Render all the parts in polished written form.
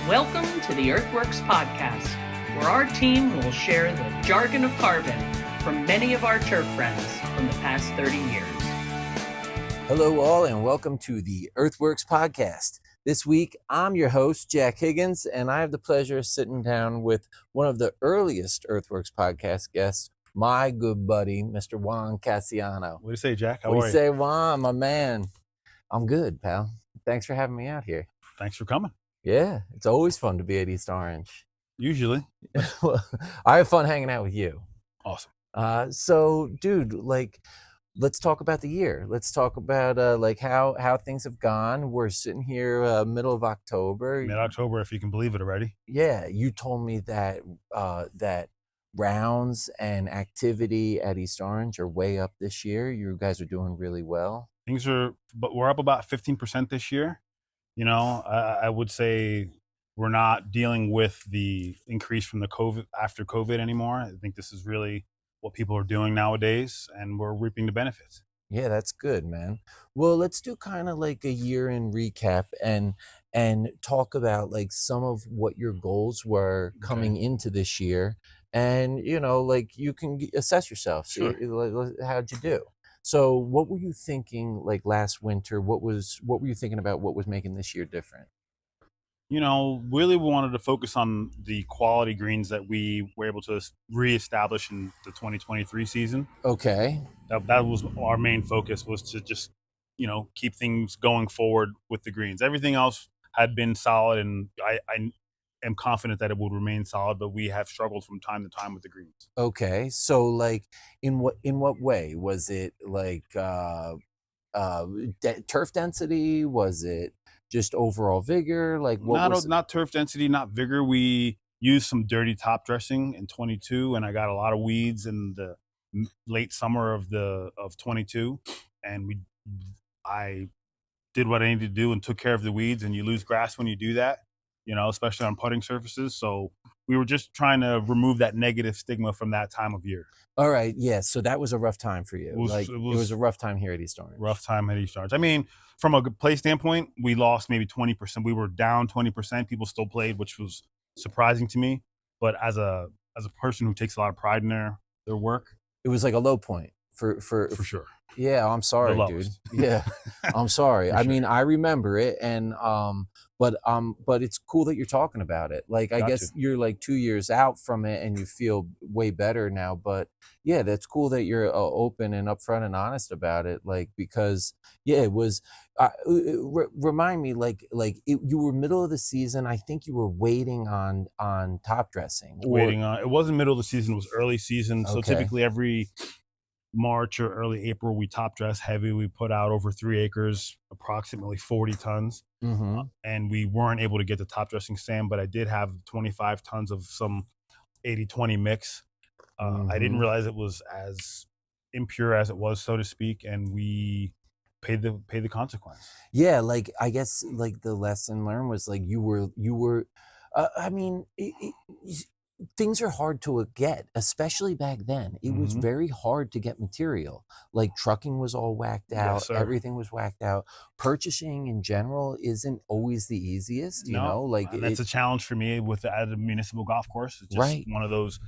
Welcome to the EarthWorks podcast, where our team will share the jargon of carbon from many of our turf friends from the past 30 years. Hello all, and welcome to the EarthWorks podcast. This week, I'm your host, Jack Higgins, and I have the pleasure of sitting down with one of the earliest EarthWorks podcast guests, my good buddy, Mr. Juan Casiano. What do you say, Jack? How What do are you say, Juan, my man? I'm good, pal. Thanks for having me out here. Thanks for coming. Yeah, it's always fun to be at East Orange. Usually. I have fun hanging out with you. Awesome. So, dude, let's talk about the year. Let's talk about how things have gone. We're sitting here middle of October. Mid-October, if you can believe it already. Yeah, you told me that that rounds and activity at East Orange are way up this year. You guys are doing really well. But we're up about 15% this year. You know, I would say we're not dealing with the increase from the after COVID anymore. I think this is really what people are doing nowadays, and we're reaping the benefits. Yeah, that's good, man. Well, let's do kind of like a year in recap and talk about like some of what your goals were coming into this year, and you can assess yourself. Sure. How'd you do? So, what were you thinking like last winter? What were you thinking about? What was making this year different? You know, really wanted to focus on the quality greens that we were able to reestablish in the 2023 season. Okay. That was our main focus, was to just, keep things going forward with the greens. Everything else had been solid, and I am confident that it would remain solid, but we have struggled from time to time with the greens. Okay. So, like, in what way? Was it like turf density? Was it just overall vigor? Like, Not turf density, not vigor. We used some dirty top dressing in 22, and I got a lot of weeds in the late summer of 22, and I did what I needed to do and took care of the weeds. And you lose grass when you do that, especially on putting surfaces. So we were just trying to remove that negative stigma from that time of year. All right. Yeah. So that was a rough time for you. It was a rough time here at East Orange. Rough time at East Orange. I mean, from a play standpoint, we lost maybe 20%. We were down 20%. People still played, which was surprising to me. But as a person who takes a lot of pride in their work, it was like a low point for sure. Yeah, I'm sorry, dude. Yeah, I'm sorry. Sure. I mean, I remember it, and but it's cool that you're talking about it. Like, I guess you're like 2 years out from it, and you feel way better now. But yeah, that's cool that you're open and upfront and honest about it. Like, because it was. Remind me, you were middle of the season. I think you were waiting on top dressing. It wasn't middle of the season; it was early season. Okay. So typically every March or early April, we top dress heavy. We put out over 3 acres, approximately 40 tons. Mm-hmm. And we weren't able to get the top dressing sand, but I did have 25 tons of some 80-20 mix. I didn't realize it was as impure as it was, so to speak, and we paid the consequence. Yeah, like, I guess like the lesson learned was like you were I mean, things are hard to get, especially back then. It was very hard to get material. Like, trucking was all whacked out. Yes, sir. Everything was whacked out. Purchasing in general isn't always the easiest, you know? Like, that's a challenge for me at a municipal golf course. It's just right. One of those,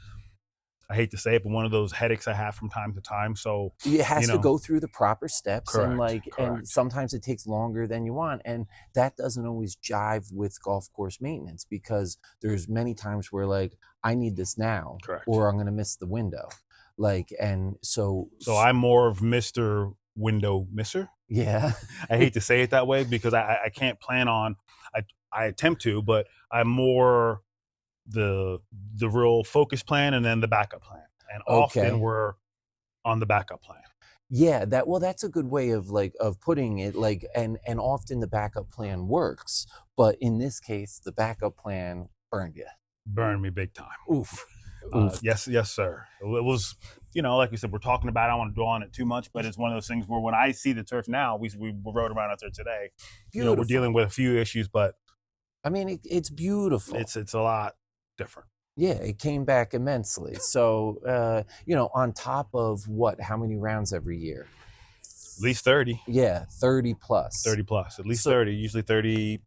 I hate to say it, but one of those headaches I have from time to time. So it has to go through the proper steps. Correct. And sometimes it takes longer than you want. And that doesn't always jive with golf course maintenance, because there's many times where like, I need this now. Correct. Or I'm going to miss the window. Like, and so I'm more of Mr. Window Misser. Yeah. I hate to say it that way, because I can't plan on, I attempt to, but I'm more the real focus plan and then the backup plan. And often we're on the backup plan. Yeah, that's a good way of putting it, like, and often the backup plan works, but in this case the backup plan burned you. Burned me big time. Oof. Yes, sir. It was, like we said, we're talking about it. I don't want to dwell on it too much, but it's one of those things where when I see the turf now, we rode around out there today. Beautiful. We're dealing with a few issues, but I mean, it's beautiful. It's a lot different. Yeah, it came back immensely. So, on top of how many rounds every year? At least 30. Yeah, 30 plus. 30 plus, at least 30, usually 30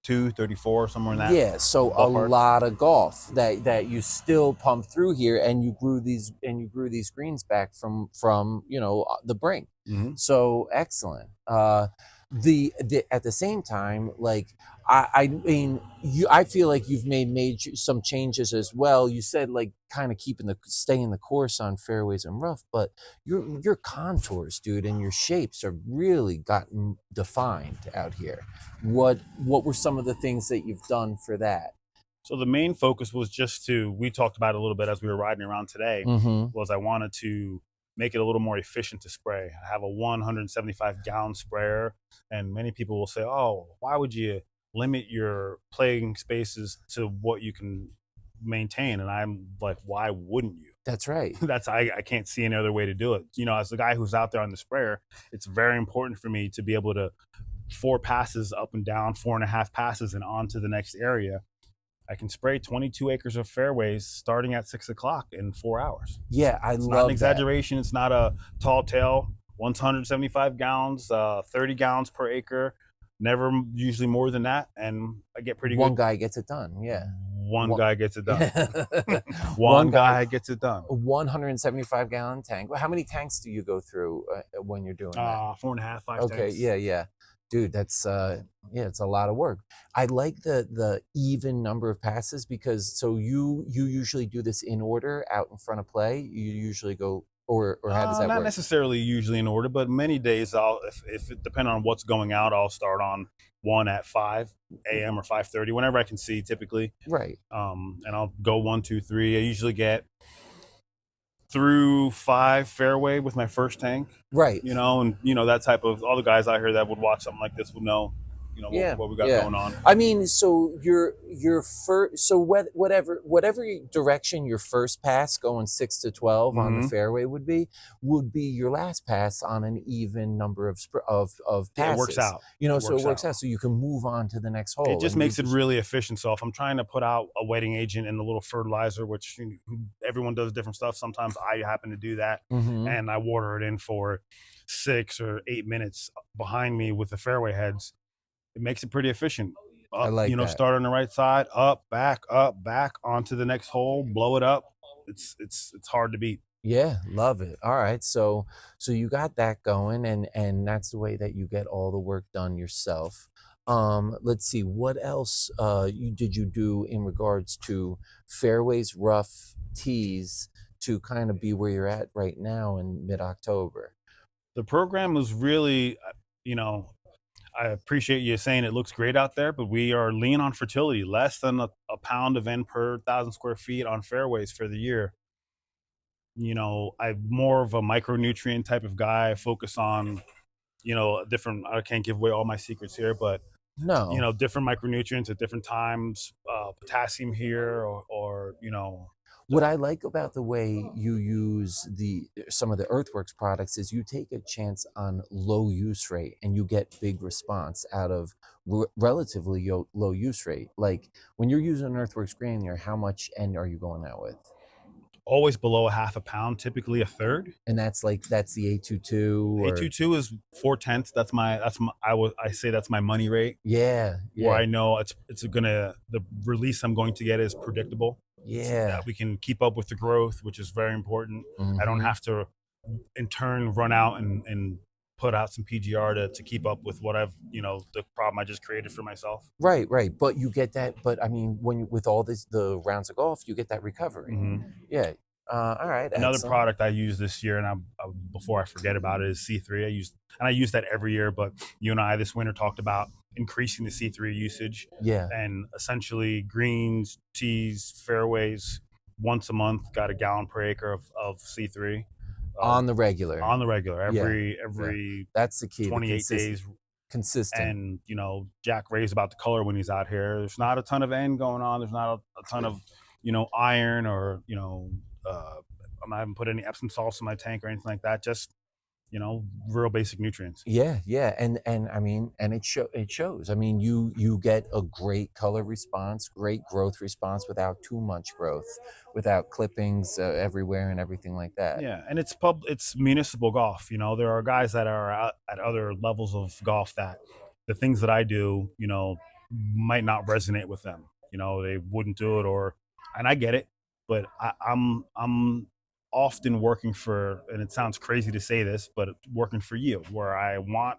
32, 34, somewhere in that. Yeah, so a ballpark. lot of golf that you still pump through here, and you grew these greens back from the brink. So excellent. The at the same time, like I mean, I feel like you've made some changes as well. You said like kind of staying the course on fairways and rough, but your contours, dude, and your shapes are really gotten defined out here. What were some of the things that you've done for that? So the main focus was we talked about it a little bit as we were riding around today, was I wanted to make it a little more efficient to spray. I have a 175 gallon sprayer, and many people will say, oh, why would you limit your playing spaces to what you can maintain? And I'm like, why wouldn't you? That's right. I can't see any other way to do it. As the guy who's out there on the sprayer, it's very important for me to be able to 4 passes up and down, 4.5 passes and on to the next area. I can spray 22 acres of fairways starting at 6 o'clock in 4 hours. Yeah, it's not an exaggeration. It's not a tall tale. 175 gallons, 30 gallons per acre. Never usually more than that, and I get pretty good. One guy gets it done. Yeah. One guy gets it done. One guy gets it done. 175 gallon tank. How many tanks do you go through when you're doing that? 4.5, 5 Okay, tanks. yeah. Dude, that's it's a lot of work. I like the even number of passes, because so you usually do this in order out in front of play. You usually go, or how does that work? Not necessarily usually in order, but many days if it depends on what's going out, I'll start on one at 5 a.m. or 5:30, whenever I can see, typically. Right. And I'll go 1, 2, 3. I usually get through 5 fairway with my first tank. Right. And that type of, all the guys out here that would watch something like this would know, what we got going on. I mean, so your first, so whatever direction your first pass going 6 to 12 on the fairway would be your last pass on an even number of passes. Yeah, it works out. So it works out. So you can move on to the next hole. It just makes it really efficient. So if I'm trying to put out a wetting agent and a little fertilizer, which everyone does different stuff. Sometimes I happen to do that, and I water it in for 6 or 8 minutes behind me with the fairway heads. It makes it pretty efficient. I like that. Start on the right side, up, back, onto the next hole, blow it up. It's hard to beat. Yeah, love it. All right, so you got that going, and that's the way that you get all the work done yourself. Let's see, what else did you do in regards to fairways, rough, tees to kind of be where you're at right now in mid-October? The program was really, I appreciate you saying it looks great out there, but we are lean on fertility, less than a pound of N per 1,000 square feet on fairways for the year. I'm more of a micronutrient type of guy. I focus on, different, I can't give away all my secrets here, but no, different micronutrients at different times, potassium here or. What I like about the way you use some of the EarthWorks products is you take a chance on low use rate, and you get big response out of relatively low use rate. Like when you're using an EarthWorks granular, how much N are you going out with? Always below 1/2 pound, typically 1/3. And that's the 822. A22 is 4/10. I say that's my money rate. Yeah. Where I know the release I'm going to get is predictable. Yeah. That we can keep up with the growth, which is very important. I don't have to in turn run out and put out some PGR to keep up with what the problem I just created for myself. Right. But you get that. But I mean, with all the rounds of golf, you get that recovery. Yeah. All right. Another product I use this year, and before I forget about it, is C3. I use that every year, but you and I this winter talked about increasing the C3 usage. Yeah. And essentially greens, tees, fairways, once a month, got a gallon per acre of C3. On the regular. Every that's the key. 28 days. Consistent. And, Jack Ray's about the color when he's out here. There's not a ton of N going on. There's not a ton of, iron or, I haven't put any Epsom salts in my tank or anything like that. Just, real basic nutrients. Yeah. And I mean, and it shows. I mean, you get a great color response, great growth response without too much growth, without clippings everywhere and everything like that. Yeah, and it's municipal golf. There are guys that are at other levels of golf that the things that I do, might not resonate with them. They wouldn't do it, and I get it, but I'm often working for, and it sounds crazy to say this, but working for yield, where I want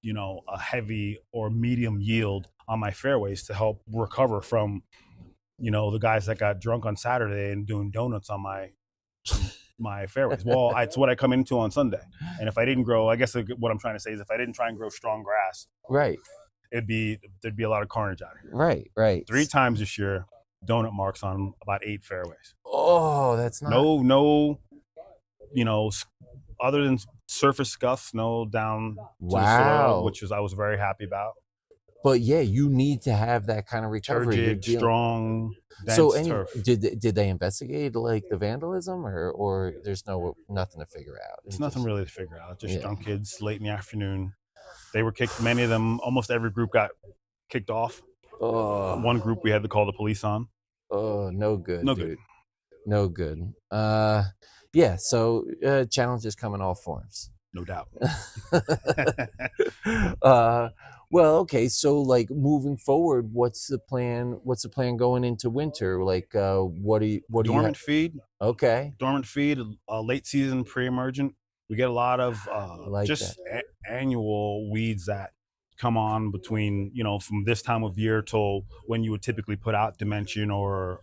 a heavy or medium yield on my fairways to help recover from the guys that got drunk on Saturday and doing donuts on my fairways. Well, it's what I come into on Sunday, and if I didn't grow, I guess what I'm trying to say is if I didn't try and grow strong grass, right, there'd be a lot of carnage out here. Right. 3 times this year, donut marks on about 8 fairways. Oh, that's not no, other than surface scuffs, no down to the soil, which I was very happy about. But yeah, you need to have that kind of recovery. Turgid, strong, dense turf. Did they investigate like the vandalism, or there's nothing to figure out? It's nothing really to figure out. Just drunk kids late in the afternoon. They were kicked. Many of them, almost every group got kicked off. One group we had to call the police on. Oh, no good. No dude. good. No good. Yeah. So challenges come in all forms. No doubt. Well, okay. So, like moving forward, what's the plan? What's the plan going into winter? Like, what do you? Dormant feed. Okay. Dormant feed. Late season, pre-emergent. We get a lot of annual weeds that come on between from this time of year till when you would typically put out dimension or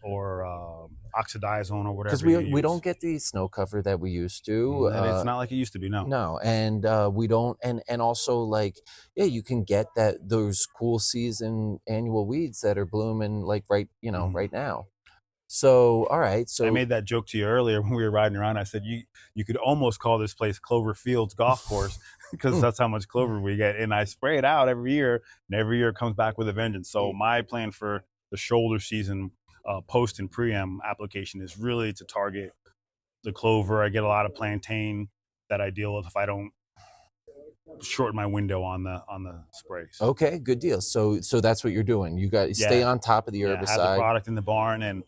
oxidizone or whatever. Because we don't get the snow cover that we used to. It's not like it used to be. No, and we don't, and also like you can get those cool season annual weeds that are blooming like right now. So all right, so I made that joke to you earlier when we were riding around. I said you could almost call this place Clover Fields Golf Course because that's how much clover we get, and I spray it out every year, and every year it comes back with a vengeance. So my plan for the shoulder season post and pre-em application is really to target the clover. I get a lot of plantain that I deal with if I don't shorten my window on the sprays. Okay, good deal. So that's what you're doing. You got stay on top of the herbicide. Have the product in the barn, and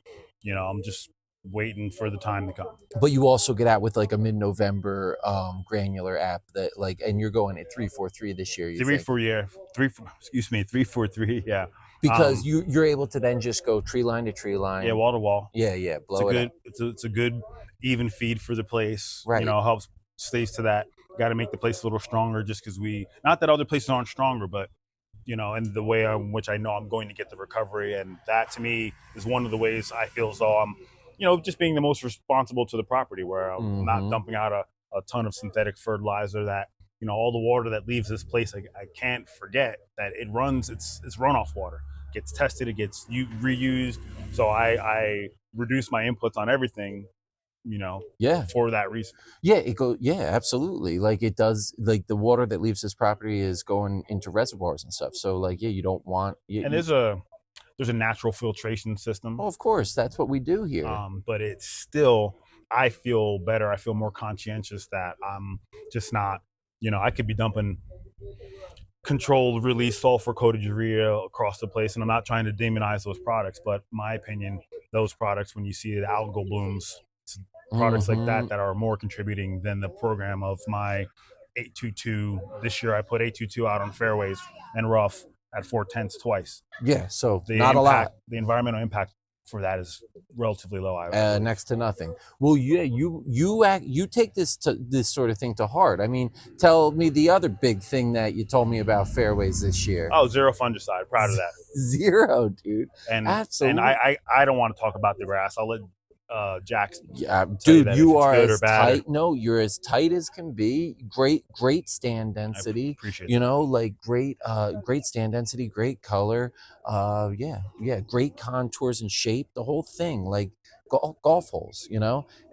I'm just waiting for the time to come. But you also get out with like a mid-November granular app that and you're going at 343 this year. 343, yeah. Because you're able to then just go tree line to tree line. Yeah, wall to wall. Yeah, blow it up. It's a good even feed for the place. Right. Helps stays to that. Got to make the place a little stronger just because not that other places aren't stronger, but and the way in which I know I'm going to get the recovery, and that to me is one of the ways I feel as though I'm just being the most responsible to the property, where I'm not dumping out a ton of synthetic fertilizer that all the water that leaves this place. I can't forget that it runs it's runoff water, gets tested, it gets reused, so I reduce my inputs on everything for that reason. Absolutely. Like it does, like the water that leaves this property is going into reservoirs and stuff, so you don't want and there's a natural filtration system. Oh, of course, that's what we do here. But it's still, I feel better, I feel more conscientious that I'm just not I could be dumping controlled release sulfur coated urea across the place, and I'm not trying to demonize those products, but in my opinion, those products, when you see the algal blooms, products like that are more contributing than the program of my 822. This year I put 822 out on fairways and rough at 4/10 twice. Yeah, so not a lot. The environmental impact for that is relatively low. Next to nothing. Well, yeah, you take this sort of thing to heart. I mean, tell me the other big thing that you told me about fairways this year. Oh, zero fungicide. Proud of that. Zero, dude. And absolutely. And I don't want to talk about the grass. I'll let Jackson. Yeah, dude, you are as tight. No, you're as tight as can be. Great stand density. I appreciate it. Like great stand density, great color. Great contours and shape. The whole thing, like golf holes.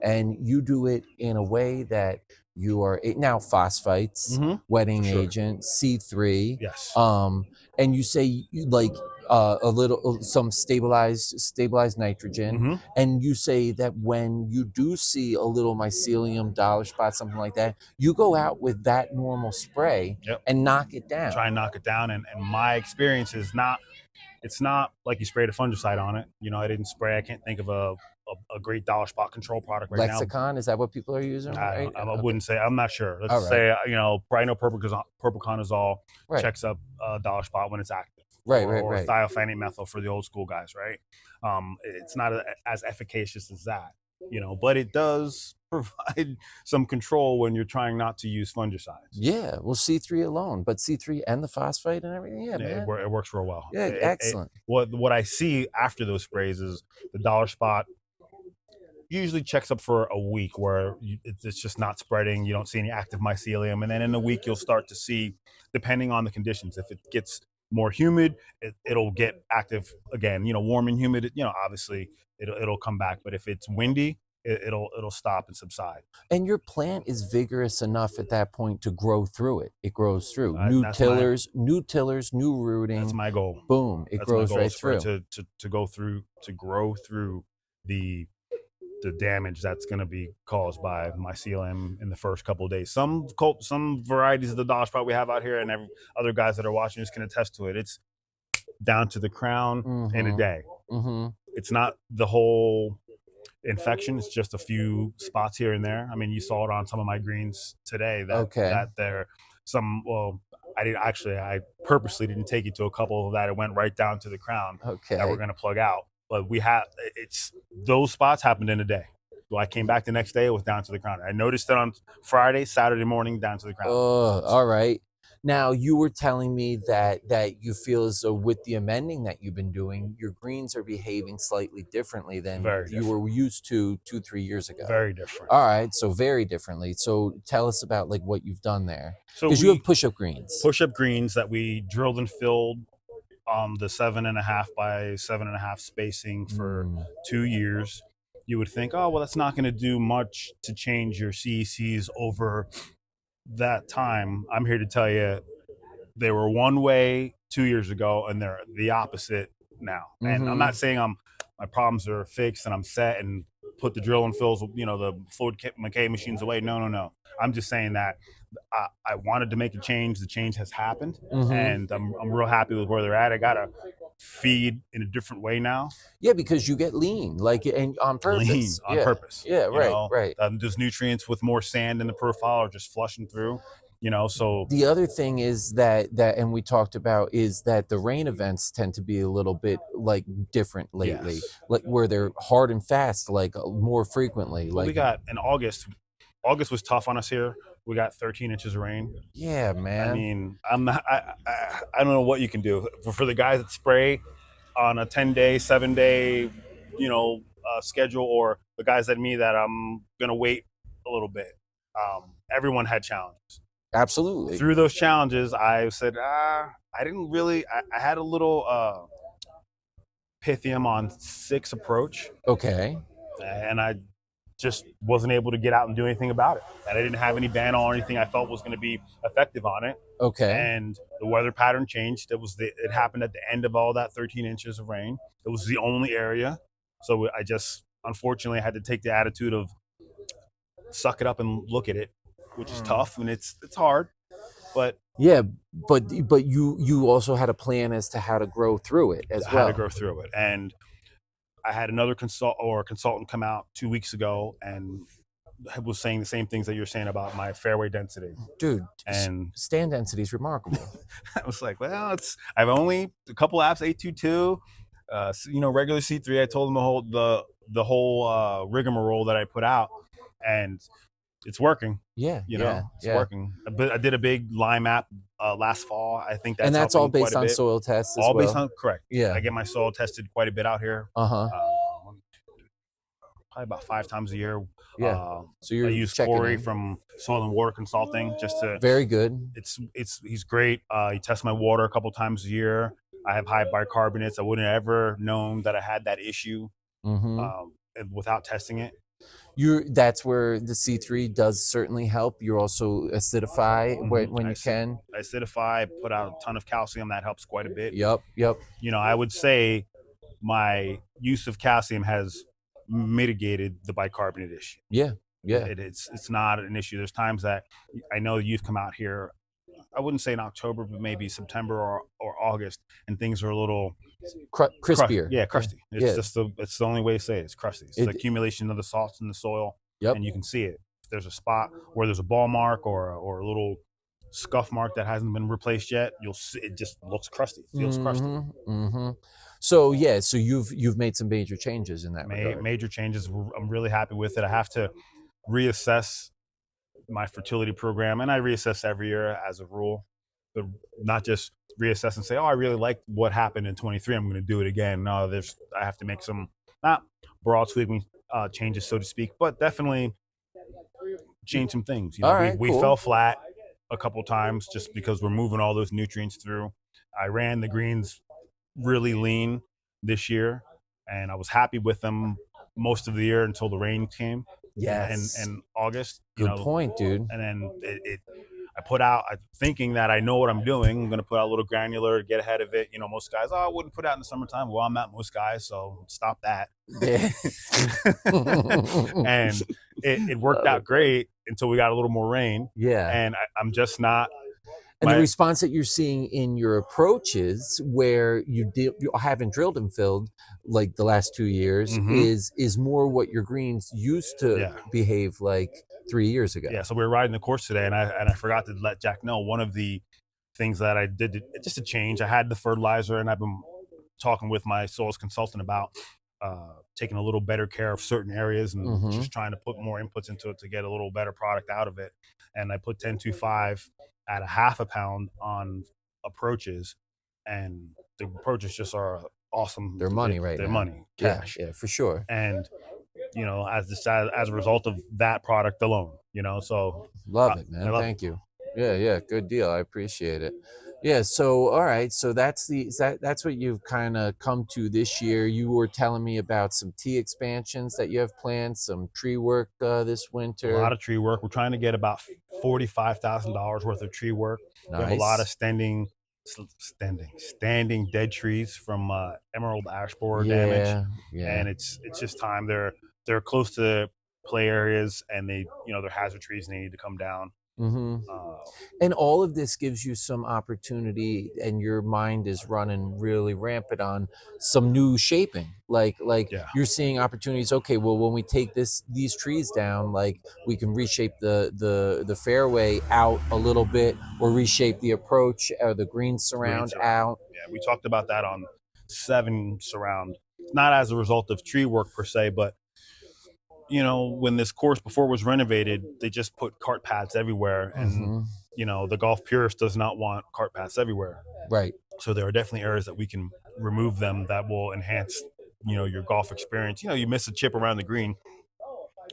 And you do it in a way that you are now phosphites, wetting agent, C3. Yes. And you say some stabilized nitrogen, and you say that when you do see a little mycelium, dollar spot, something like that, you go out with that normal spray and knock it down. Try and knock it down, and my experience is it's not like you sprayed a fungicide on it. I didn't spray. I can't think of a great dollar spot control product right now. Lexicon, is that what people are using? I wouldn't say. I'm not sure. Let's say propiconazole checks up dollar spot when it's active. or thiophanate methyl for the old school guys, right? It's not as efficacious as that, but it does provide some control when you're trying not to use fungicides. Yeah, well, C3 alone, but C3 and the phosphate and everything, yeah, man. It works real well. Yeah, excellent. What I see after those sprays is the dollar spot usually checks up for a week where it's just not spreading. You don't see any active mycelium. And then in a week, you'll start to see, depending on the conditions, if it gets more humid, it'll get active again. Warm and humid, obviously it'll come back. But if it's windy, it'll stop and subside. And your plant is vigorous enough at that point to grow through it. It grows through new tillers, new rooting. That's my goal. Boom! It grows right through. To grow through the damage that's going to be caused by mycelium in the first couple of days. Some varieties of the dollar spot we have out here, and other guys that are watching this can attest to it. It's down to the crown in a day. Mm-hmm. It's not the whole infection. It's just a few spots here and there. I mean, you saw it on some of my greens today. That there some. Well, I purposely didn't take it to a couple of that. It went right down to the crown. Okay. That we're going to plug out. But those spots happened in a day. So I came back the next day, it was down to the ground. I noticed it on Friday, Saturday morning, down to the ground. Oh, all right. Now, you were telling me that you feel as though with the amending that you've been doing, your greens are behaving slightly differently than you were used to 2-3 years ago. Very different. All right, so very differently. So tell us about what you've done there. Because you have push-up greens. Push-up greens that we drilled and filled the 7.5 by 7.5 spacing for 2 years. You would think, oh, well, that's not going to do much to change your CECs over that time. I'm here to tell you they were one way 2 years ago, and they're the opposite now. Mm-hmm. And I'm not saying my problems are fixed and I'm set and put the drill and fills, the Fluid McKay machines away. No. I'm just saying that I wanted to make a change. The change has happened, and I'm real happy with where they're at. I got to feed in a different way now. Yeah, because you get lean, and on purpose. Lean on purpose. Yeah, right. Those nutrients with more sand in the profile are just flushing through. So the other thing is that and we talked about is that the rain events tend to be a little bit different lately, where they're hard and fast, more frequently. Well, we got in August. August was tough on us here. We got 13 inches of rain. Yeah, man. I mean, I don't know what you can do for the guys that spray on a 10-day, 7-day, schedule, or the guys that I'm gonna wait a little bit. Everyone had challenges. Absolutely. Through those challenges, I said, I didn't really. I had a little Pythium on 6 approach. Okay. And I just wasn't able to get out and do anything about it. And I didn't have any ban or anything I felt was going to be effective on it. Okay. And the weather pattern changed. It happened at the end of all that 13 inches of rain. It was the only area. So I just, unfortunately, had to take the attitude of suck it up and look at it, which is tough and it's hard. But yeah, but you also had a plan as to how to grow through it as well. How to grow through it. And I had another consultant come out 2 weeks ago and was saying the same things that you're saying about my fairway density. Dude, and stand density is remarkable. I was like, well, I've only a couple apps, 822, regular C3. I told them the whole rigmarole that I put out, and it's working. Yeah, it's working. But I did a big Lime app last fall. I think that's all based on soil tests. All based on correct. Yeah, I get my soil tested quite a bit out here. Probably about 5 times a year. Yeah. So I use Corey from Soil and Water Consulting just to. Very good. He's great. He tests my water a couple times a year. I have high bicarbonates. I wouldn't have ever known that I had that issue without testing it. That's where the C3 does certainly help. You also acidify when you can. I acidify, put out a ton of calcium. That helps quite a bit. Yep. I would say my use of calcium has mitigated the bicarbonate issue. Yeah. It's not an issue. There's times that I know you've come out here, I wouldn't say in October, but maybe September or August, and things are a little crispier. Crusty. It's the only way to say it. It's crusty. It's the accumulation of the salts in the soil, and you can see it. If there's a spot where there's a ball mark or a little scuff mark that hasn't been replaced yet, you'll see it just looks crusty. It feels crusty. So yeah, so you've made some major changes in that regard. Major changes. I'm really happy with it. I have to reassess my fertility program, and I reassess every year as a rule, but not just reassess and say, oh, I really like what happened in 23, I'm going to do it again. No, I have to make some not broad sweeping changes, so to speak, but definitely change some things. All right, we cool. fell flat a couple times just because we're moving all those nutrients through. I ran the greens really lean this year, and I was happy with them most of the year until the rain came. Yes. And August. Good point, dude. And then I put out, thinking that I know what I'm doing. I'm going to put out a little granular, get ahead of it. Most guys, I wouldn't put out in the summertime. Well, I'm not most guys, so stop that. Yeah. And it worked out great until we got a little more rain. Yeah. And I'm just not. And the response that you're seeing in your approaches, where you haven't drilled and filled like the last 2 years, is more what your greens used to behave like 3 years ago. Yeah. So we were riding the course today, and I forgot to let Jack know one of the things that I did just a change. I had the fertilizer, and I've been talking with my soils consultant about taking a little better care of certain areas and just trying to put more inputs into it to get a little better product out of it. And I put 10-2-5 at a half a pound on approaches, and the approaches just are awesome. They're money right now. They're money, cash. Yeah, for sure. And as a result of that product alone, so love it, man. Thank you. Yeah, good deal. I appreciate it. Yeah, so all right, so that's what you've kind of come to this year. You were telling me about some tea expansions that you have planned, some tree work this winter. A lot of tree work. We're trying to get about $45,000 worth of tree work. Nice. We have a lot of standing dead trees from emerald ash borer damage. Yeah. And it's just time. They're close to play areas, and they're hazard trees, and they need to come down. And all of this gives you some opportunity, and your mind is running really rampant on some new shaping. Like you're seeing opportunities. Okay, well, when we take these trees down, like we can reshape the fairway out a little bit, or reshape the approach or the green surround out. Yeah, we talked about that on 7 surround, not as a result of tree work per se, but when this course before was renovated, they just put cart paths everywhere, and the golf purist does not want cart paths everywhere. Right. So there are definitely areas that we can remove them that will enhance, your golf experience. You miss a chip around the green,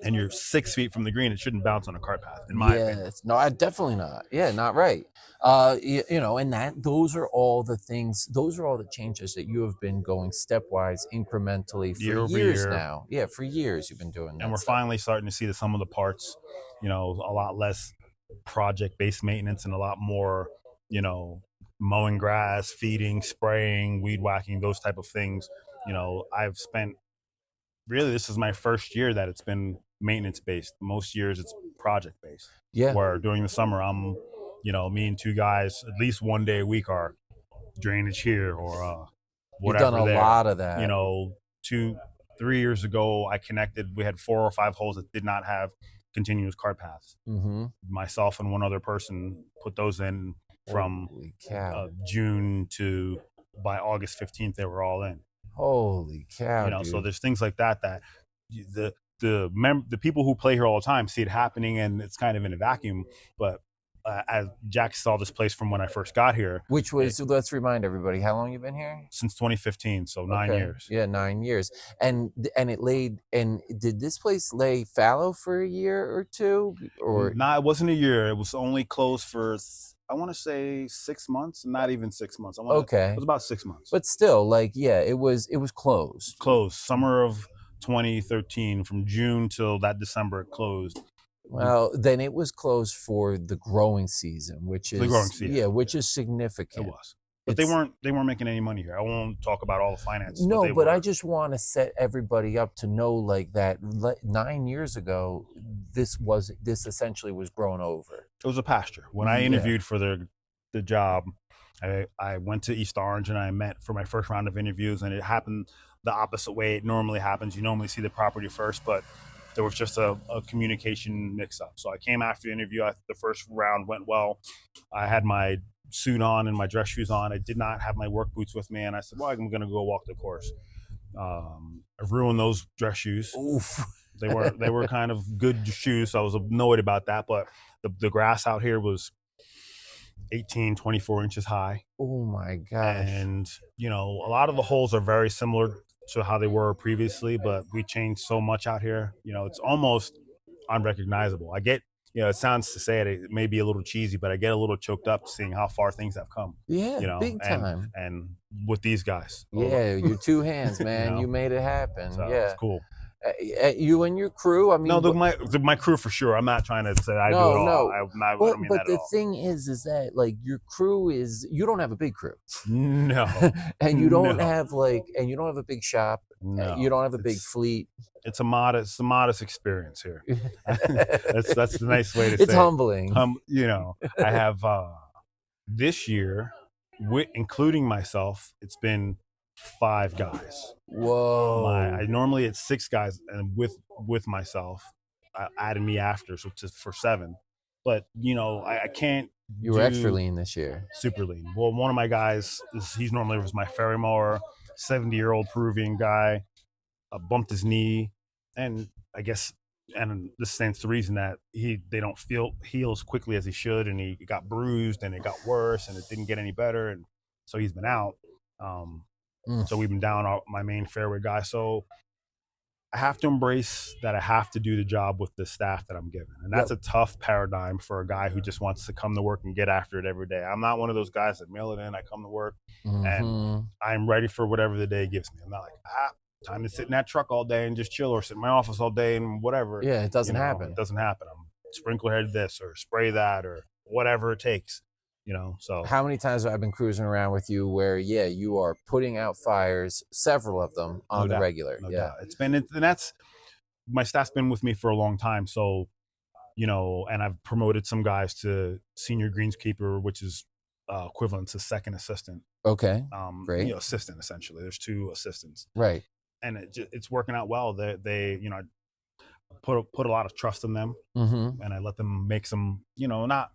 and you're 6 feet from the green, it shouldn't bounce on a cart path, in my opinion. No, definitely not. Yeah, not right. And those are all the things, those are all the changes that you have been going stepwise, incrementally for years now. Yeah, for years you've been doing that. And we're finally starting to see the sum of the parts, a lot less project-based maintenance and a lot more, mowing grass, feeding, spraying, weed whacking, those type of things. I've spent, really, this is my first year that it's been maintenance based. Most years it's project based. Yeah. Where during the summer I'm, me and 2 guys at least 1 day a week are drainage here or whatever. You've done a lot of that. 2-3 years ago I connected. We had 4 or 5 holes that did not have continuous cart paths. Myself and one other person put those in from June to by August 15th they were all in. Holy cow! Dude. So there's things like that the people who play here all the time see it happening, and it's kind of in a vacuum. But as Jack saw this place from when I first got here, which was, let's remind everybody, how long you've been here? Since 2015, so 9 years. Yeah, 9 years. And did this place lay fallow for a year or two? Or no, it wasn't a year. It was only closed for, I want to say 6 months, not even 6 months. It was about 6 months. But still, it was closed. Closed. Summer of 2013, from June till that December, it closed. Well, then it was closed for the growing season, which is which is significant. It was. But they weren't making any money here. I won't talk about all the finances. No, but I just want to set everybody up to know that 9 years ago, this essentially was grown over. It was a pasture. When I interviewed for the job, I went to East Orange and I met for my first round of interviews, and it happened the opposite way it normally happens. You normally see the property first, but there was just a communication mix-up. So I came after the interview. The first round went well. I had my suit on and my dress shoes on. I did not have my work boots with me, and I said, well, I'm going to go walk the course. I ruined those dress shoes. Oof. They were kind of good shoes, so I was annoyed about that. But the grass out here was 18, 24 inches high. Oh my gosh. And, you know, a lot of the holes are very similar to how they were previously, but we changed so much out here. You know, it's almost unrecognizable. I get, you know, it sounds to say it may be a little cheesy, but I get a little choked up seeing how far things have come. Yeah, you know, big time. And with these guys. Yeah, your two hands, man. You know? You made it happen. So yeah, it's cool. You and your crew. I mean, no, my crew for sure. I'm not trying to say I do it all. No. I don't mean but that the at all. thing is that like your crew is, you don't have a big crew. No. And you don't have a big shop. No. You don't have a big fleet. It's a modest experience here. that's the nice way to say it's humbling. You know, I have this year, including myself, it's been 5 guys. Whoa. Normally it's 6 guys, and with myself, added me after, so for 7. But you know, I can't. You were extra lean this year. Super lean. Well, one of my guys, he's normally was my ferry mower, 70-year-old Peruvian guy. Bumped his knee, and I guess, and this stands to reason that they don't heal as quickly as he should, and he got bruised, and it got worse, and it didn't get any better, and so he's been out. So we've been down my main fairway guy. So I have to embrace that I have to do the job with the staff that I'm given, and that's a tough paradigm for a guy who just wants to come to work and get after it every day. I'm not one of those guys that mail it in. I come to work, and I'm ready for whatever the day gives me. I'm not like, time to sit in that truck all day and just chill, or sit in my office all day and whatever. Yeah, it doesn't happen. It doesn't happen. I'm sprinkler head this or spray that or whatever it takes, you know. So how many times have I been cruising around with you where you are putting out fires, several of them on the regular. No doubt. And that's, my staff's been with me for a long time. So, you know, and I've promoted some guys to senior greenskeeper, which is equivalent to second assistant. Okay. Great. You know, assistant essentially. There's 2 assistants. Right. And it's working out well. They you know, put a lot of trust in them, and I let them make some, you know, not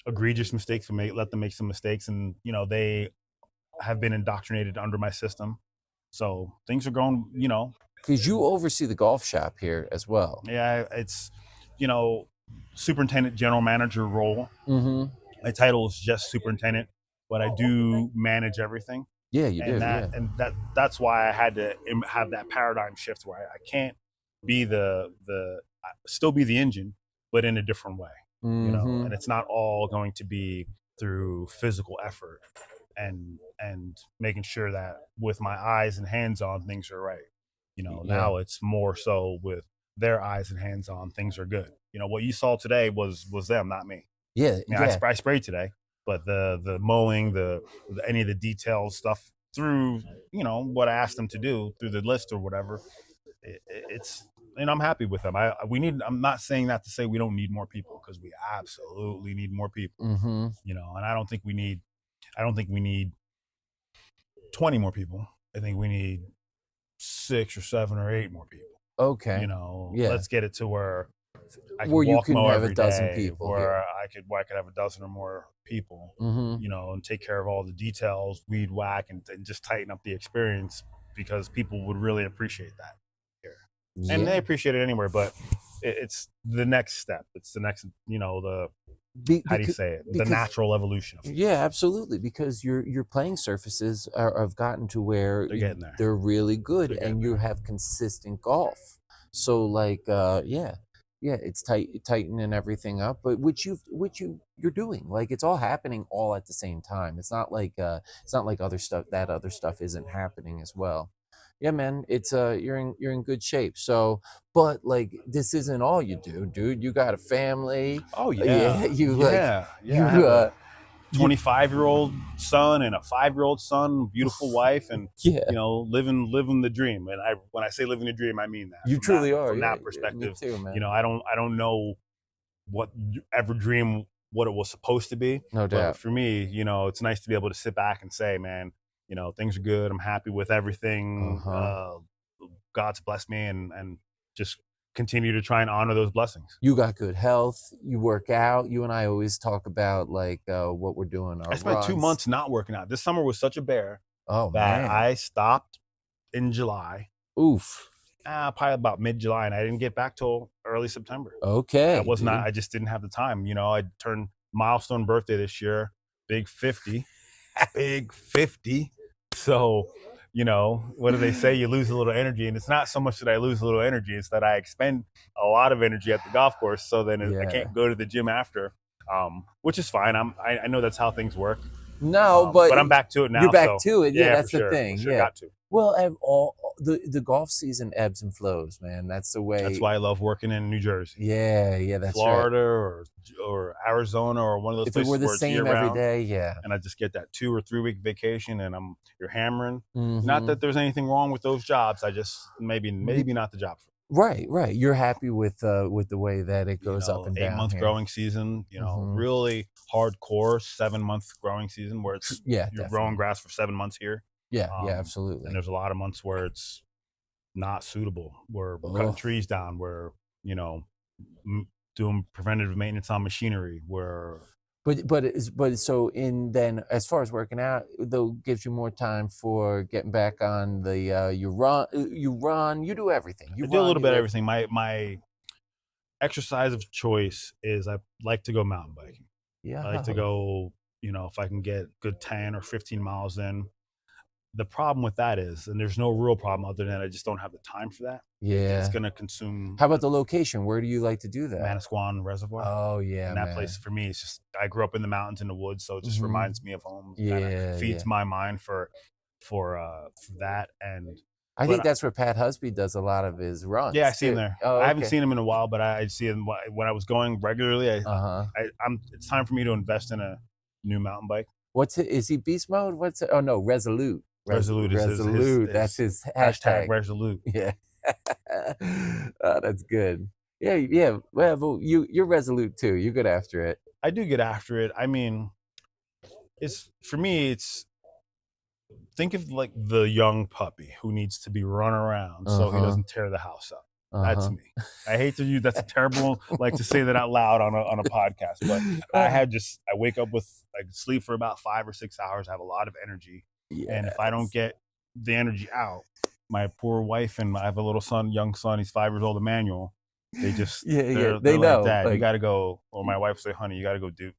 egregious mistakes, but let them make some mistakes, and you know, they have been indoctrinated under my system, so things are going, you know. Because you oversee the golf shop here as well. Yeah, it's, you know, superintendent general manager role. My title is just superintendent, but I do manage everything. Yeah, you do. And that's why I had to have that paradigm shift where I can't be still be the engine, but in a different way, you know. And it's not all going to be through physical effort and making sure that with my eyes and hands on, things are right. You know, now it's more so with their eyes and hands on, things are good. You know, what you saw today was them, not me. Yeah, I mean, I sprayed today. But the mowing, any of the details stuff through, you know, what I asked them to do through the list or whatever, it's, and I'm happy with them. I'm not saying that to say we don't need more people, because we absolutely need more people. You know, and I don't think we need 20 more people. I think we need 6 or 7 or 8 more people. Okay. You know, let's get it to where I can you walk can mow have every a dozen day, people where here. I could have a dozen or more people, you know, and take care of all the details, weed whack, and just tighten up the experience, because people would really appreciate that here. And they appreciate it anywhere, but it's the next step. It's the next, you know, how do you say it? The natural evolution of it. Yeah, absolutely. Because your playing surfaces have gotten to where They're getting there. They're really good, and you have consistent golf. So like, it's tightening everything up, but which you're doing. Like, it's all happening all at the same time. It's not like other stuff isn't happening as well. Yeah, man, it's you're in good shape. So, but like, this isn't all you do, dude. You got a family. Oh yeah, you I have a 25-year-old son and a 5-year-old son, beautiful wife, and you know, living the dream. And when I say living the dream, I mean that. You truly are. From that perspective, me too, man. You know, I don't know what it was supposed to be. No doubt. But for me, you know, it's nice to be able to sit back and say, man, you know, things are good. I'm happy with everything. God's blessed me, and just continue to try and honor those blessings. You got good health. You work out. You and I always talk about like what we're doing. Our I spent runs. 2 months not working out. This summer was such a bear Oh that man. I stopped in July. Oof. Probably about mid-July, and I didn't get back till early September. Okay. I just didn't have the time. You know, I turned milestone birthday this year, big 50. So, you know, what do they say? You lose a little energy, and it's not so much that I lose a little energy, it's that I expend a lot of energy at the golf course. So then I can't go to the gym after, which is fine. I know that's how things work. No, but I'm back to it now. You're back to it. Yeah, that's the sure, thing. Sure, yeah. got to. Well, the golf season ebbs and flows, man. That's the way. That's why I love working in New Jersey. Yeah, that's Florida right. or Arizona or one of those if places it were the where it's same year-round, every day, yeah. and I just get that 2 or 3 week vacation, and you're hammering. Mm-hmm. Not that there's anything wrong with those jobs. I just maybe not the job for me. Right. You're happy with the way that it goes up and down. 8-month here. growing season. You know, really hardcore 7-month growing season where it's you're growing grass for 7 months here. Yeah, absolutely. And there's a lot of months where it's not suitable. Where we're cutting trees down. Where doing preventative maintenance on machinery. Where But so then as far as working out, though, gives you more time for getting back on the you run, you do everything. I do a little bit of everything. My exercise of choice is I like to go mountain biking. Yeah, I like to go, if I can get good 10 or 15 miles in. The problem with that is, and there's no real problem other than I just don't have the time for that. Yeah. It's going to consume. How about the location? Where do you like to do that? Manasquan Reservoir. Oh, yeah. And that place for me is just, I grew up in the mountains in the woods, so it just reminds me of home. Yeah. Feeds my mind for that. And I think that's where Pat Husby does a lot of his runs. Yeah, I see him there. Oh, I haven't seen him in a while, but I see him when I was going regularly. It's time for me to invest in a new mountain bike. Is he beast mode? Oh no, Resolute. Resolute. That's his hashtag. Resolute. Yeah. Oh, that's good. Yeah. Well, you're resolute too. You get after it. I do get after it. I mean, for me, think of like the young puppy who needs to be run around so he doesn't tear the house up. That's me. I hate to use that's a terrible to say that out loud on a podcast, but I wake up I sleep for about 5 or 6 hours. I have a lot of energy. Yes. And if I don't get the energy out, my poor wife and I have a little young son, he's 5 years old, Emmanuel. They just they're know. Like, Dad, you got to go. Or my wife say, honey, you got to go do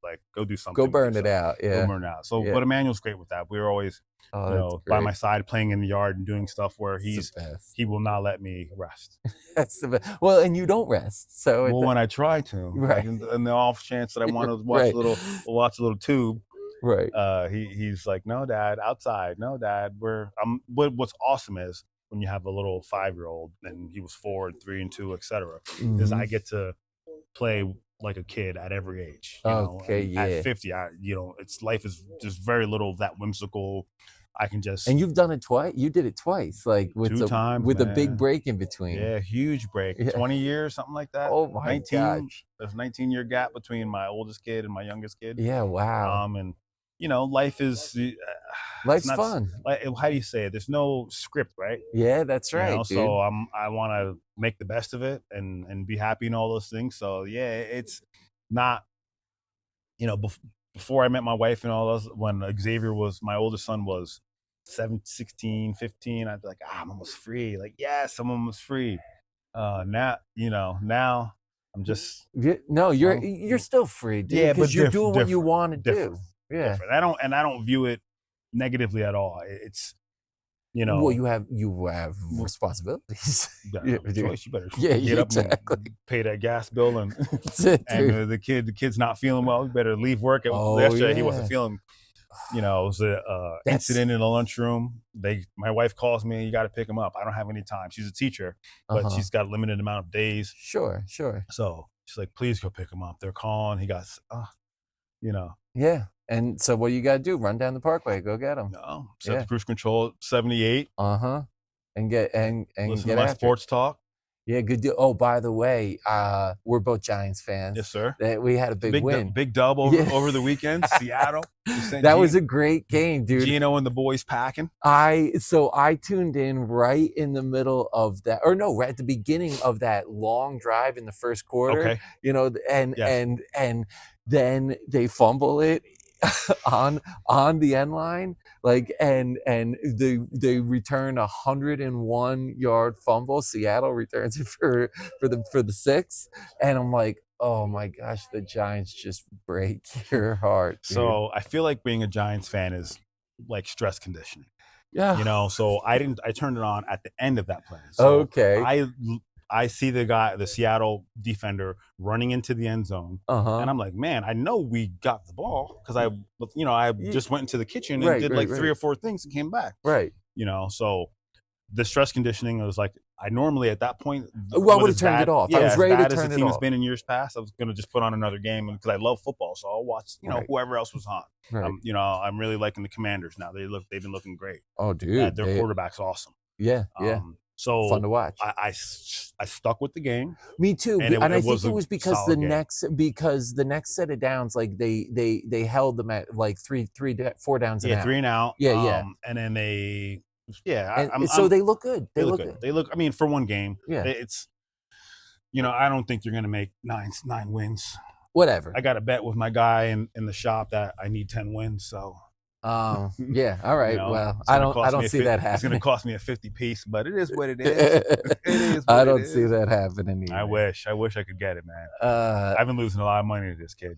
something. Go burn it out. Yeah. Go burn it out. So, but Emmanuel's great with that. We were always, by my side, playing in the yard and doing stuff where he will not let me rest. That's the best. Well, and you don't rest. So when I try to, right? And the off chance that I want to watch a little tube. Right. He's like, no, Dad, outside. No, Dad, what's awesome is when you have a little 5-year-old and he was 4 and 3 and 2, etc. Is I get to play like a kid at every age. At 50, life is just very little of that whimsical. I can just. And you've done it twice. You did it twice, like with 2 times, with a big break in between. Yeah, huge break. 20 years, something like that. Oh my gosh. There's a 19-year gap between my oldest kid and my youngest kid. Yeah, wow. And life is. Life's fun. How do you say it? There's no script, right? Yeah, that's right. Dude. So I want to make the best of it and be happy and all those things. So yeah, it's not. Before I met my wife and all those, when Xavier my oldest son was 16, 15, I'd be like, I'm almost free. Like, yes, I'm almost free. Now I'm just. You're still free, dude. Yeah, because you're doing what you want to do. Yeah. Different. I don't view it negatively at all. It's, Well, you have responsibilities. You better get up and pay that gas bill and the kid's not feeling well. You better leave work. Yesterday he wasn't feeling. It was an incident in the lunchroom. My wife calls me. You got to pick him up. I don't have any time. She's a teacher, but she's got a limited amount of days. Sure. So she's like, please go pick him up. They're calling. He got, Yeah. And so what do you got to do? Run down the parkway. Go get him. No. Set the cruise control at 78. And get listen get to my after sports talk. Yeah, good deal. Oh, by the way, we're both Giants fans. Yes, sir. We had a big win. Big dub over the weekend. Seattle. That was a great game, dude. Gino and the boys packing. I tuned in right in the middle of that, or no, right at the beginning of that long drive in the first quarter. Okay. You know, and then they fumble it on the end line, like, and they return 101-yard fumble. Seattle returns it for the 6th, and I'm like, oh my gosh, the Giants just break your heart, dude. So I feel like being a Giants fan is like stress conditioning. Yeah, you know. So I turned it on at the end of that play. So okay. I see the Seattle defender running into the end zone, and I'm like, man, I know we got the ball because I just went into the kitchen and did 3 or 4 things and came back. Right. You know, so the stress conditioning was like, I normally at that point, I would have turned it off. Yeah, I was ready to turn it off. As the team has been in years past, I was going to just put on another game because I love football, so I'll watch whoever else was on. Right. I'm really liking the Commanders now. They've been looking great. Oh, dude, their quarterback's awesome. Yeah. So fun to watch. I stuck with the game. Me too, and I think it was because the next set of downs, like they held them at like 4 downs. Yeah, 3 and out. Yeah. And then they. So they look good. They look good. They look. I mean, for one game, yeah. It's. I don't think you're going to make 9 wins. Whatever. I got a bet with my guy in the shop that I need 10 wins. So. Yeah. All right. Well, I don't see that happening. It's going to cost me a 50 piece, but it is what it is. It is. I don't see that happening either. I wish I could get it, man. I've been losing a lot of money to this kid.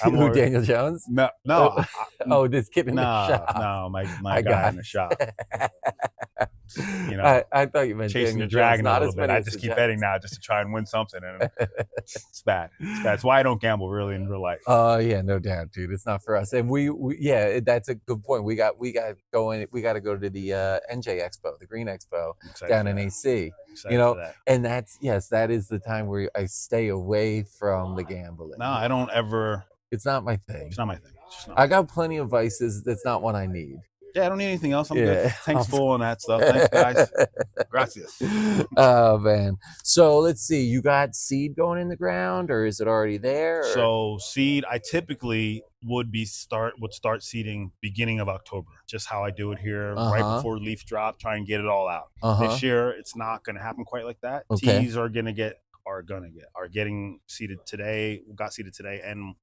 Daniel Jones? No. This kid in the shop. No, my guy in the shop. I thought you meant chasing Daniel the dragon Jones, a little bit. I just keep betting now just to try and win something, and it's bad. It's why I don't gamble really in real life. Yeah, no doubt, dude. It's not for us. And we that's a good point. We got to go to the NJ Expo, the Green Expo down in AC. And that is the time where I stay away from the gambling. No, I don't ever. It's not my thing. It's not my thing. I got plenty of vices. That's not one I need. Yeah, I don't need anything else. I'm good. Thanks, full on that stuff. Thanks, guys. Gracias. Oh, man. So let's see. You got seed going in the ground, or is it already there? Or? So seed, I typically would start seeding beginning of October. Just how I do it here, right before leaf drop. Try and get it all out. This year, it's not going to happen quite like that. Okay. Teas are getting seeded today. Got seeded today, and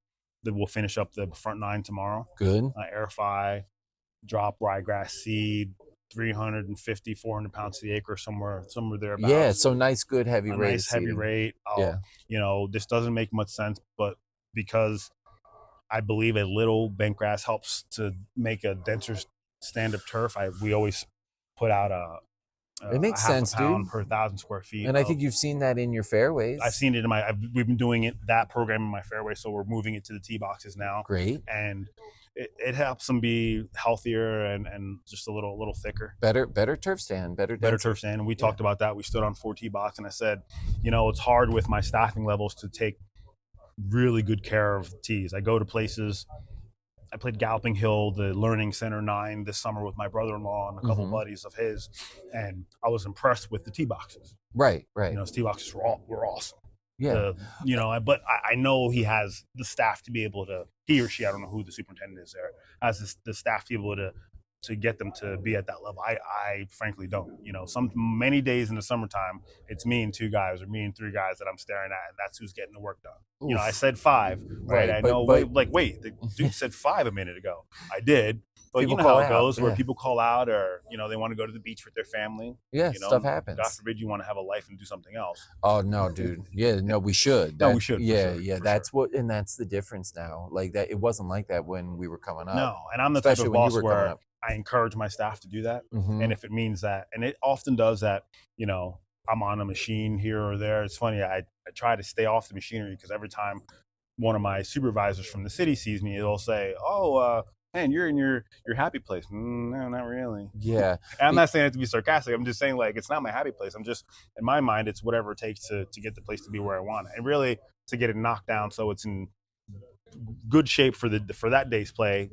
we'll finish up the front 9 tomorrow. Good. Airify. Drop ryegrass seed, 350, 400 pounds to the acre, somewhere thereabouts. Yeah, so nice, good, heavy rate. Nice, heavy rate. This doesn't make much sense, but because I believe a little bent grass helps to make a denser stand of turf, we always put out it makes sense, pound dude, per 1,000 square feet. And I think you've seen that in your fairways. I've seen it we've been doing that program in my fairway, so we're moving it to the tee boxes now. Great. And it helps them be healthier and just a little thicker. Better turf stand. Better turf stand. And we talked about that. We stood on 4 tee box, and I said, it's hard with my staffing levels to take really good care of tees. I go to places. I played Galloping Hill, the Learning Center 9 this summer with my brother-in-law and a couple buddies of his, and I was impressed with the tee boxes. Right. His tee boxes were awesome. Yeah. But I know he has the staff to be able to, he or she, I don't know who the superintendent is there, has the staff to be able to get them to be at that level. I frankly don't. Many days in the summertime, it's me and 2 guys or me and 3 guys that I'm staring at, and that's who's getting the work done. Oof. I said 5, right? I know, wait, the dude said 5 a minute ago. I did. But you know how it goes, where people call out or, they want to go to the beach with their family. Yeah, stuff happens. God forbid you want to have a life and do something else. Oh, no, dude. Yeah, no, we should. We should. Yeah. That's and that's the difference now. Like that, it wasn't like that when we were coming up. No, and I'm the type of boss where I encourage my staff to do that. And if it means that, and it often does that, I'm on a machine here or there. It's funny, I try to stay off the machinery because every time one of my supervisors from the city sees me, they'll say, man, you're in your happy place. No, not really. Yeah. And I'm not saying it to be sarcastic. I'm just saying, like, it's not my happy place. I'm just, in my mind, it's whatever it takes to get the place to be where I want it. And really to get it knocked down so it's in good shape for that day's play,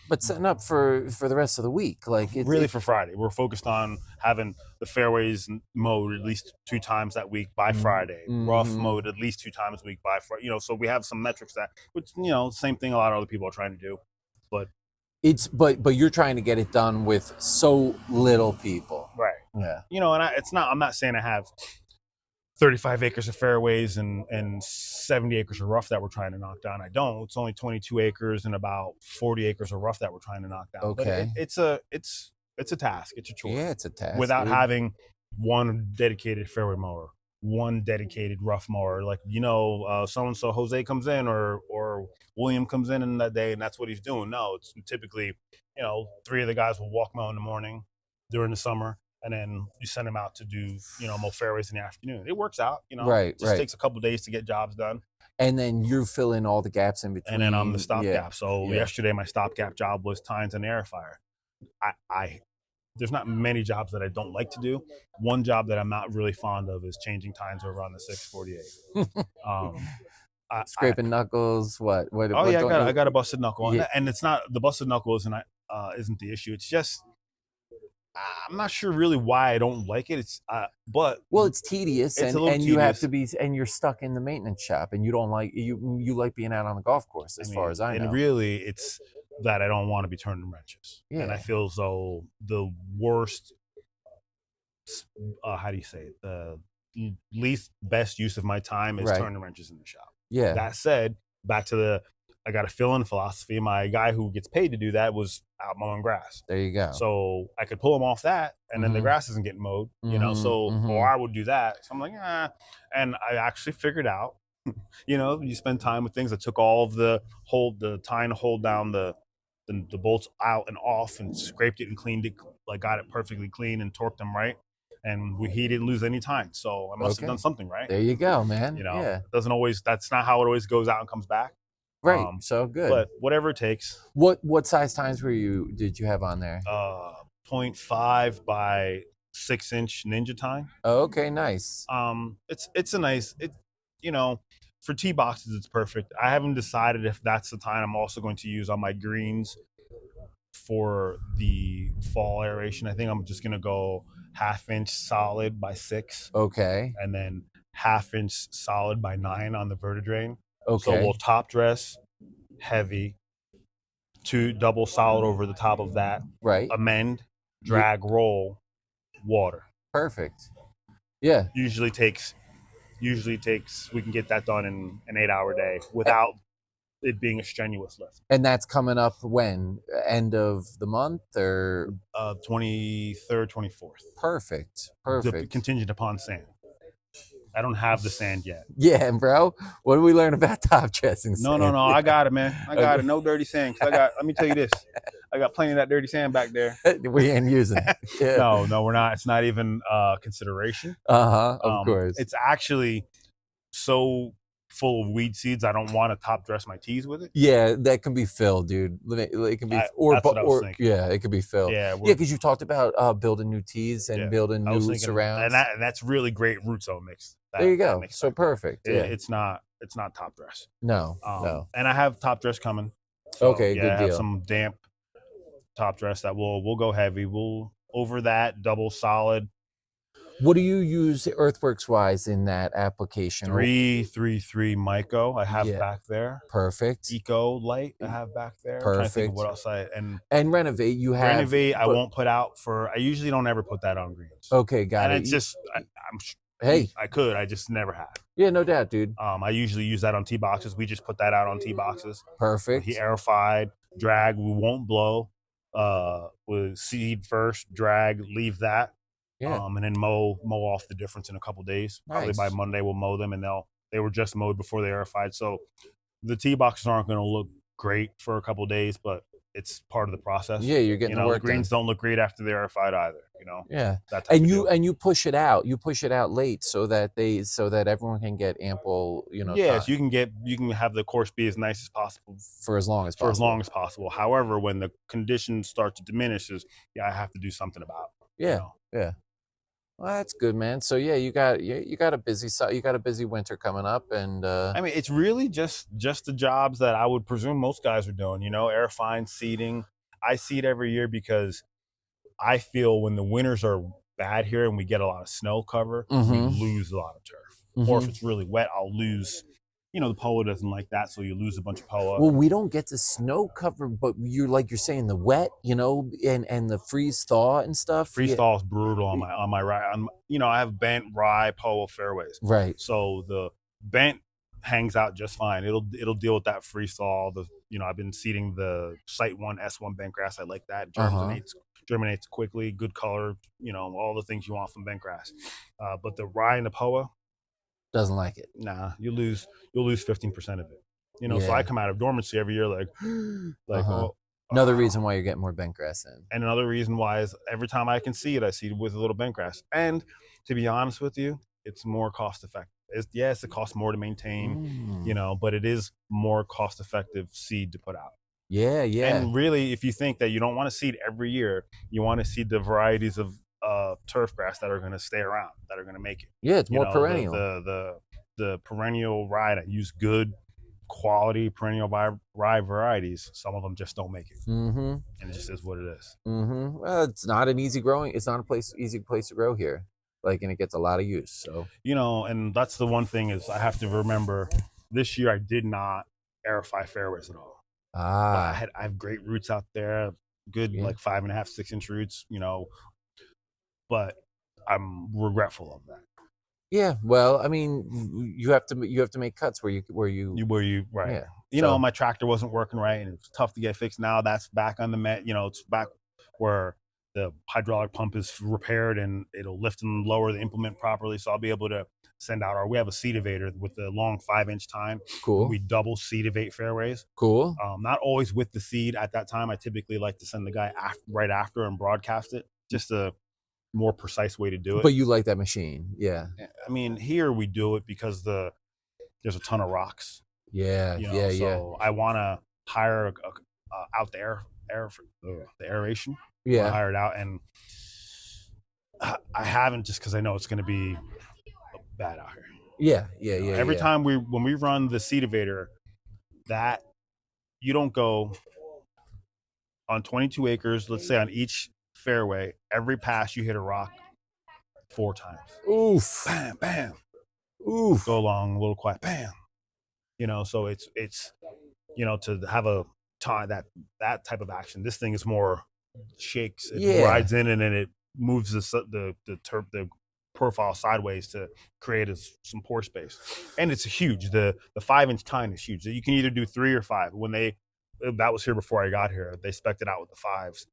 But setting up for the rest of the week, like for Friday. We're focused on having the fairways mowed at least 2 times that week by Friday. Rough mowed at least 2 times a week by Friday. You know, so we have some metrics that, which, you know, same thing a lot of other people are trying to do, but but you're trying to get it done with so little people, right? Yeah. You know, and I'm not saying I have 35 acres of fairways and 70 acres of rough that we're trying to knock down. I don't. It's only 22 acres and about 40 acres of rough that we're trying to knock down. Okay. But it's a task. It's a chore. Yeah, it's a task. Without having one dedicated fairway mower, one dedicated rough mower. Like, you know, so-and-so Jose comes in or William comes in that day and that's what he's doing. No, it's typically, you know, 3 of the guys will walk mow in the morning during the summer. And then you send them out to do, you know, mow fairways in the afternoon. It works out, you know. Right, it just takes a couple of days to get jobs done. And then you fill in all the gaps in between. And then I'm the stopgap. So yesterday my stopgap job was tines and air fryer. There's not many jobs that I don't like to do. One job that I'm not really fond of is changing tines over on the 648. Scraping knuckles. What? Oh yeah, I got a busted knuckle, and it's not the busted knuckle isn't the issue. It's just I'm not sure really why I don't like it. It's it's tedious, and tedious. You have to be, and you're stuck in the maintenance shop, and you don't like you like being out on the golf course, as far as I know. And really, it's that I don't want to be turning wrenches, and I feel as though the worst, how do you say it, the least best use of my time is turning wrenches in the shop. Yeah. That said, back to I got a fill-in philosophy. My guy who gets paid to do that was out mowing grass. There you go. So I could pull him off that, and then the grass isn't getting mowed, you know. So or I would do that. So I'm like, and I actually figured out, you know, you spend time with things. I took all of the time to hold down the bolts out and off, and scraped it and cleaned it, like got it perfectly clean and torqued them right. And he didn't lose any time, so I must have done something right. There you go, man. You know, it doesn't always. That's not how it always goes out and comes back. Right. So good. But whatever it takes. What size tines did you have on there? 0.5 by 6-inch Ninja tine. Oh, okay, nice. It's a nice, you know, for tee boxes it's perfect. I haven't decided if that's the tine I'm also going to use on my greens for the fall aeration. I think I'm just gonna go 1/2-inch solid by 6. Okay. And then 1/2-inch solid by 9 on the vertidrain. Okay. So we'll top dress heavy, 2 double solid over the top of that. Right. Amend, drag, roll, water. Perfect. Yeah. Usually takes we can get that done in an 8-hour day without it being a strenuous lift. And that's coming up when? End of the month or 23rd, 24th. Perfect. Contingent upon sand. I don't have the sand yet. Yeah, bro. What did we learn about top dressing sand? No. I got it, man. I got it. No dirty sand. Let me tell you this. I got plenty of that dirty sand back there. We ain't using it. Yeah. No, we're not. It's not even consideration. Of course. It's actually so full of weed seeds. I don't want to top dress my tees with it. Yeah, that can be filled, dude. It can be, that's what I was thinking. Yeah, it could be filled. Yeah, because you talked about building new tees and building new surrounds, and that's really great root zone mix. There you go. So perfect. Yeah. It's not top dress. No. And I have top dress coming. So, okay, good deal. I have some damp top dress that we'll go heavy. We'll over that double solid. What do you use EarthWorks wise in that application? 333 Myco I have back there. Perfect. Eco Light I have back there. Perfect. I'm trying to think of what else and Renovate you have. Renovate I won't put out for. I usually don't ever put that on greens. Okay, got it. And it's just I could. I just never have. Yeah, no doubt, dude. I usually use that on tee boxes. We just put that out on tee boxes. Perfect. He aerified, drag. We won't blow. With seed first, drag, leave that. Yeah. And then mow off the difference in a couple days. Nice. Probably by Monday we'll mow them, and they were just mowed before they aerified. So the tee boxes aren't going to look great for a couple days, but it's part of the process. Yeah, you're getting the work the greens done. don't look great after they're aerified either. Yeah. And you push it out. You push it out late so that everyone can get ample. Yeah, time. so you can have the course be as nice as possible for as long as possible. However, when the conditions start to diminish, I have to do something about it. Yeah. Well, that's good, man. So yeah, you got a busy winter coming up, and I mean, it's really just the jobs that I would presume most guys are doing. Air fine seeding. I seed every year because I feel when the winters are bad here and we get a lot of snow cover, we lose a lot of turf. Or if it's really wet, I'll lose. The POA doesn't like that, so you lose a bunch of POA. Well, we don't get the snow cover, but you're saying the wet, and the freeze thaw and stuff. Freeze thaw is brutal on my rye. I have bent rye POA fairways. Right. So the bent hangs out just fine. It'll deal with that freeze thaw. I've been seeding the Site 1 S1 bent grass. I like that. Germinates quickly, good color, all the things you want from bent grass. But the rye and the POA doesn't like it. Nah, you'll lose 15% of it. So I come out of dormancy every year like another reason why you're getting more bent grass in. And another reason why is every time I can seed, I seed with a little bent grass. And to be honest with you, it's more cost effective. Yes, it costs more to maintain, but it is more cost effective seed to put out. Yeah. And really, if you think that you don't want to seed every year, you want to seed the varieties of turf grass that are going to stay around, that are going to make it. Yeah, it's more perennial. The perennial rye that use good quality perennial rye varieties, some of them just don't make it. And it just is what it is. Well, it's not an easy place to grow here. And it gets a lot of use. So and that's the one thing is I have to remember. This year I did not aerify fairways at all. I have great roots out there, good 5.5, 6 inch roots. But I'm regretful of that. Yeah, well, I mean, you have to make cuts where you right. Yeah. My tractor wasn't working right, and it's tough to get fixed. Now that's back on the Met. It's back where the hydraulic pump is repaired and it'll lift and lower the implement properly. So I'll be able to send out we have a seed evator with the long 5-inch tine. Cool. We double seed evate fairways. Cool. Not always with the seed at that time. I typically like to send the guy right after and broadcast it. Just a more precise way to do it. But you like that machine. Yeah. I mean, here we do it because there's a ton of rocks. Yeah. So I want to hire out the aeration. Yeah. Hire it out, and I haven't, just because I know it's going to be bad out here. Yeah. Every time when we run the seed evator, that you don't go on 22 acres. Let's say on each fairway, every pass you hit a rock 4 times. Oof. Bam, bam. Oof. Go along a little quiet. Bam. So it's to have a time that type of action. This thing is more shakes. It rides in and then it moves the profile sideways to create some pore space. And it's huge. The 5-inch tine is huge. You can either do 3 or 5. That was here before I got here. They spec'd it out with the 5s.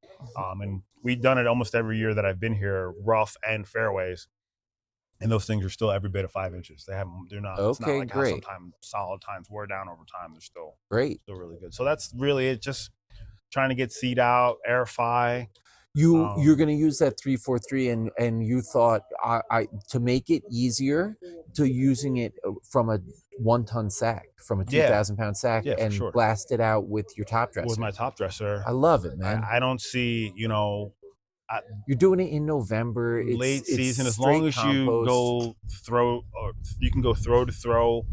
And we've done it almost every year that I've been here, rough and fairways. And those things are still every bit of 5 inches. They're not, okay, it's not like great. how sometimes solid tines wear down over time. They're still great. Still really good. So that's really it. Just trying to get seed out, aerify. You're going to use that 343 and you thought I to make it easier to using it from a 1-ton sack, from a 2,000-pound sack, and blast it out with your top dresser. With my top dresser. I love it, man. I don't see, you're doing it in November. It's late season, as long as you go throw, or you can go throw to throw.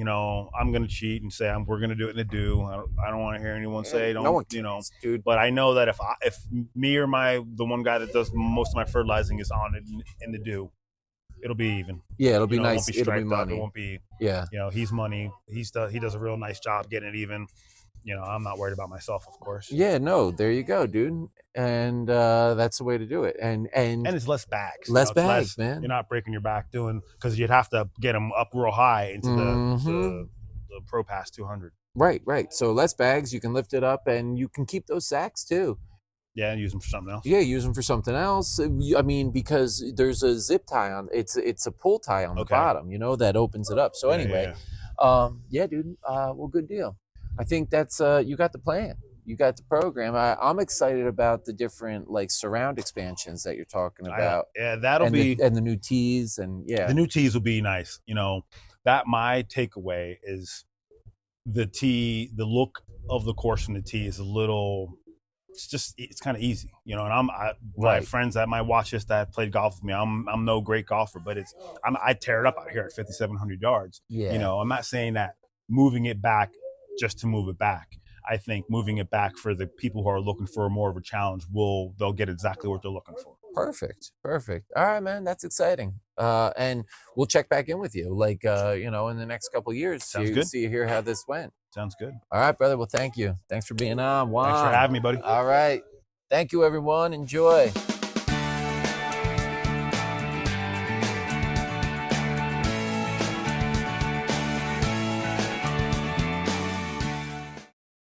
I'm going to cheat and say we're going to do it in the dew. I don't want to hear anyone say don't. No one cares, dude. But I know that if me or the one guy that does most of my fertilizing is on it in the dew, it'll be even. Yeah, it'll be nice. It won't be striped up. It won't be. Yeah. He's money. He does a real nice job getting it even. I'm not worried about myself, of course. Yeah, no, there you go, dude. And that's the way to do it. And it's less bags. Less bags, man. You're not breaking your back because you'd have to get them up real high into the Pro Pass 200. Right. So less bags, you can lift it up, and you can keep those sacks too. Yeah, use them for something else. Yeah, use them for something else. I mean, because there's a zip tie on. It's a pull tie on the bottom, that opens it up. So anyway, dude. Well, good deal. I think that's you got the plan. You got the program. I'm excited about the different surround expansions that you're talking about. That'll be the new tees and the new tees will be nice. That my takeaway is the tee. The look of the course from the tee is a little it's kind of easy, you know. And I have friends that might watch this that played golf with me. I'm no great golfer, but I tear it up out here at 5,700 yards. Yeah. You know, I'm not saying that moving it back just to move it back. I think moving it back for the people who are looking for more of a challenge, they'll get exactly what they're looking for. Perfect. All right, man, that's exciting. And we'll check back in with you, like you know, in the next couple of years. Sounds good. See hear how this went. Sounds good. All right, brother. Well, thank you. Thanks for being on. Juan. Thanks for having me, buddy. All right. Thank you, everyone. Enjoy.